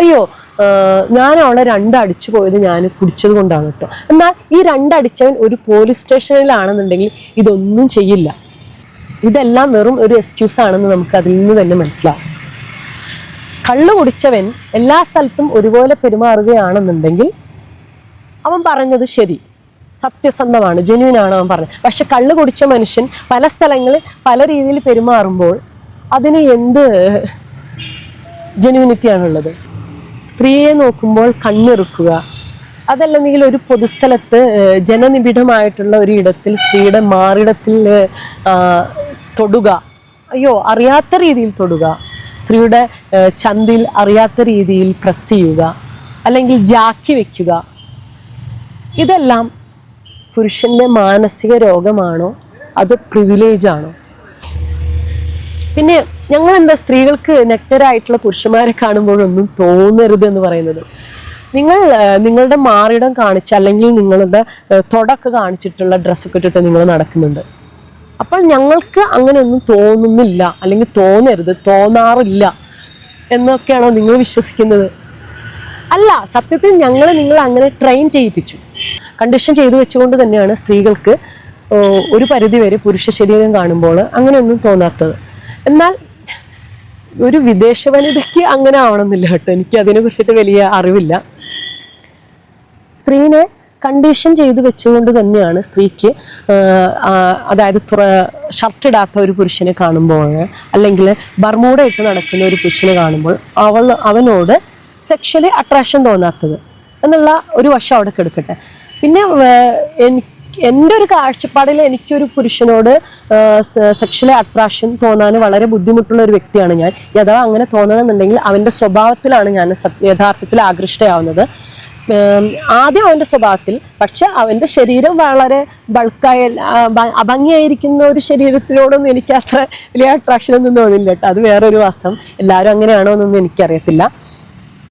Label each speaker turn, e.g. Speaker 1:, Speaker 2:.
Speaker 1: അയ്യോ ഞാൻ അവളെ രണ്ടടിച്ചു പോയത് ഞാൻ കുടിച്ചത് കൊണ്ടാണ് കേട്ടോ. എന്നാൽ ഈ രണ്ടടിച്ചവൻ ഒരു പോലീസ് സ്റ്റേഷനിലാണെന്നുണ്ടെങ്കിൽ ഇതൊന്നും ചെയ്യില്ല. ഇതെല്ലാം വെറും ഒരു എക്സ്ക്യൂസ് ആണെന്ന് നമുക്ക് അതിൽ നിന്ന് തന്നെ മനസ്സിലാവും. കള്ളു കുടിച്ചവൻ എല്ലാ സ്ഥലത്തും ഒരുപോലെ പെരുമാറുകയാണെന്നുണ്ടെങ്കിൽ അവൻ പറഞ്ഞത് ശരി, സത്യസന്ധമാണ്, ജെന്യൂനാണ് അവൻ പറഞ്ഞത്. പക്ഷെ കള്ളു കുടിച്ച മനുഷ്യൻ പല സ്ഥലങ്ങളിൽ പല രീതിയിൽ പെരുമാറുമ്പോൾ അതിന് എന്ത് ജെന്യൂനിറ്റിയാണുള്ളത്? സ്ത്രീയെ നോക്കുമ്പോൾ കണ്ണിറുക്കുക, അതല്ലെങ്കിൽ ഒരു പൊതുസ്ഥലത്ത് ജനനിബിഡമായിട്ടുള്ള ഒരു ഇടത്തിൽ സ്ത്രീയുടെ മാറിടത്തിൽ തൊടുക, അയ്യോ അറിയാത്ത രീതിയിൽ തൊടുക, സ്ത്രീയുടെ ചന്തിൽ അറിയാത്ത രീതിയിൽ പ്രസ് ചെയ്യുക, അല്ലെങ്കിൽ ജാക്കി വെക്കുക, ഇതെല്ലാം പുരുഷന്റെ മാനസിക രോഗമാണോ അത് പ്രിവിലേജ് ആണോ? പിന്നെ ഞങ്ങൾ എന്താ സ്ത്രീകൾക്ക് നെക്ടറായിട്ടുള്ള പുരുഷന്മാരെ കാണുമ്പോഴൊന്നും തോന്നരുത് എന്ന് പറയുന്നത്? നിങ്ങളുടെ മാറിടം കാണിച്ച് അല്ലെങ്കിൽ നിങ്ങളുടെ തൊടൊക്കെ കാണിച്ചിട്ടുള്ള ഡ്രസ്സൊക്കെ ഇട്ടിട്ട് നിങ്ങൾ നടക്കുന്നുണ്ട്. അപ്പോൾ ഞങ്ങൾക്ക് അങ്ങനെയൊന്നും തോന്നുന്നില്ല, അല്ലെങ്കിൽ തോന്നരുത്, തോന്നാറില്ല എന്നൊക്കെയാണോ നിങ്ങൾ വിശ്വസിക്കുന്നത്? അല്ല, സത്യത്തിൽ നിങ്ങൾ അങ്ങനെ ട്രെയിൻ ചെയ്യിപ്പിച്ചു, കണ്ടീഷൻ ചെയ്തു വെച്ചുകൊണ്ട് തന്നെയാണ് സ്ത്രീകൾക്ക് ഒരു പരിധിവരെ പുരുഷ ശരീരം കാണുമ്പോൾ അങ്ങനെയൊന്നും തോന്നാത്തത്. എന്നാൽ ഒരു വിദേശ വനിതയ്ക്ക് അങ്ങനെ ആവണമെന്നില്ല കേട്ടോ. എനിക്ക് അതിനെ കുറിച്ചിട്ട് വലിയ അറിവില്ല. സ്ത്രീനെ കണ്ടീഷൻ ചെയ്ത് വെച്ചുകൊണ്ട് തന്നെയാണ് സ്ത്രീക്ക്, അതായത് ഷർട്ടിടാത്ത ഒരു പുരുഷനെ കാണുമ്പോൾ, അല്ലെങ്കിൽ ബർമൂഡ ഇട്ട് നടക്കുന്ന ഒരു പുരുഷനെ കാണുമ്പോൾ അവനോട് സെക്ഷലി അട്രാക്ഷൻ തോന്നാത്തത് എന്നുള്ള ഒരു വശം അവിടെ കെടുക്കട്ടെ. പിന്നെ എൻ്റെ ഒരു കാഴ്ചപ്പാടിൽ എനിക്കൊരു പുരുഷനോട് സെക്ഷലി അട്രാക്ഷൻ തോന്നാൻ വളരെ ബുദ്ധിമുട്ടുള്ള ഒരു വ്യക്തിയാണ് ഞാൻ. അഥവാ അങ്ങനെ തോന്നണമെന്നുണ്ടെങ്കിൽ അവൻ്റെ സ്വഭാവത്തിലാണ് ഞാൻ യഥാർത്ഥത്തിൽ ആകൃഷ്ടയാവുന്നത്. ആദ്യം അവൻ്റെ സ്വഭാവത്തിൽ, പക്ഷെ അവൻ്റെ ശരീരം വളരെ ബൾക്കായ അഭംഗിയായിരിക്കുന്ന ഒരു ശരീരത്തിനോടൊന്നും എനിക്ക് അത്ര വലിയ അട്രാക്ഷൻ ഒന്നും തോന്നില്ല കേട്ടോ. അത് വേറൊരു വാസ്തവം. എല്ലാവരും അങ്ങനെയാണോ എന്നൊന്നും എനിക്കറിയത്തില്ല.